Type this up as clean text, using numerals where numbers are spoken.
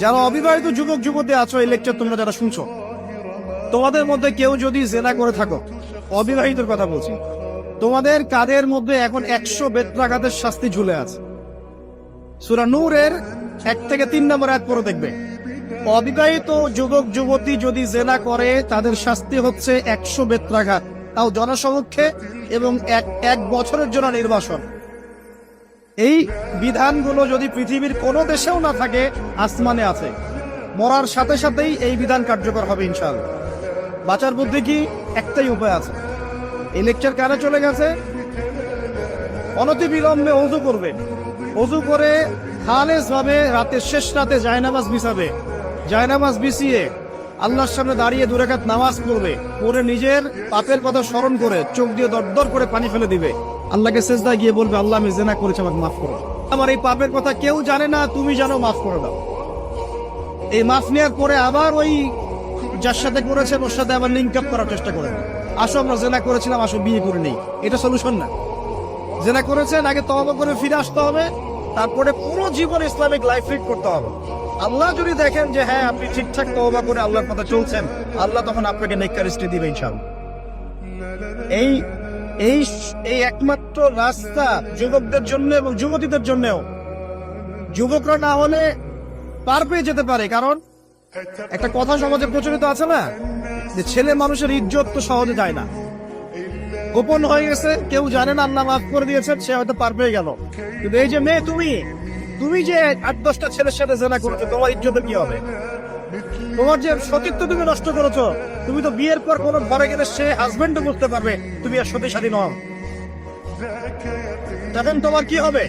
যারা অবিবাহিত যুবক যুবতী আছো, এই লেকচার তোমরা যারা শুনছো, তোমাদের মধ্যে কেউ যদি জেনা করে থাকো, অবিবাহিতর কথা বলছি, তোমাদের কাদের মধ্যে এখন 100 বেত্রাঘাতের শাস্তি ঝুলে আছে। সূরা নূরের 1 থেকে 3 নম্বর আয়াত পড়ে দেখবে, অবিবাহিত যুবক যুবতী যদি জেনা করে তাদের শাস্তি হচ্ছে 100 বেত্রাঘাত, তাও জনসমক্ষে, এবং এক বছরের জন্য নির্বাসন। এই বিধানগুলো যদি পৃথিবীর কোনো দেশেও না থাকে, আসমানে আছে। মরার সাথে সাথেই এই বিধান কার্যকর হবে ইনশাআল্লাহ। বাঁচার বুদ্ধি কি? একটাই উপায় আছে। এই লেকচার কারে চলে গেছে? অনতি বিলম্বে ওযু করবে, ওযু করে খালেস ভাবে রাতের শেষ রাতে জায়নামাজ বিছাবে, জায়নামাজ বিছিয়ে আল্লাহর সামনে দাঁড়িয়ে 2 রাকাত নামাজ পড়বে, পরে নিজের পাপের কথা স্মরণ করে চোখ দিয়ে দরদর করে পানি ফেলে দিবে, আল্লাহকে সেজদায় গিয়ে বলবে, আল্লাহ আমি জেনা করেছি, আমাকে মাফ করো, আমার এই পাপের কথা কেউ জানে না, তুমি জানো, মাফ করে দাও। এই মাফ নেওয়ার পরে আবার ওই যার সাথে করেছেন ওর সাথে আবার লিঙ্ক আপ করার চেষ্টা করেন, আসো আমরা জেনা করেছিলাম, আসো বিয়ে করে নেই। এটা সলিউশন না। জেনা করেছেন, আগে তওবা করে ফিরে আসতে হবে, তারপরে পুরো জীবন ইসলামিক লাইফ লিড করতে হবে। আল্লাহ যদি দেখেন যে হ্যাঁ আপনি ঠিকঠাক তওবা করে আল্লাহর কথা চলছেন, আল্লাহ তখন আপনাকে নেককার স্ত্রী দিবে ইনশাআল্লাহ। এই এই এই একমাত্র রাস্তা যুবকদের জন্য এবং যুবতীদের জন্যও। যুবকরা না হলে পার পেয়ে যেতে পারে, কারণ একটা কথা সমাজে প্রচলিত আছে না, যে ছেলে মানুষের ইজ্জত তো সহজে যায় না, গোপন হয়ে গেছে, কেউ জানে না, আল্লাহ মাফ করে দিয়েছেন, সে হয়তো পার পেয়ে গেল। কিন্তু এই যে মেয়ে, তুমি যে 8-10টা ছেলের সাথে জেনা করেছো, তোমার ইজ্জতের কি হবে? তোমার যে সতীত্ব তুমি নষ্ট করেছো, তুমি তো বিয়ের পর কোনো ঘরে গেলে সে হাজবেন্ডও বুঝতে পারবে তুমি আর সতী সাথী নও। তখন তোমার কি হবে?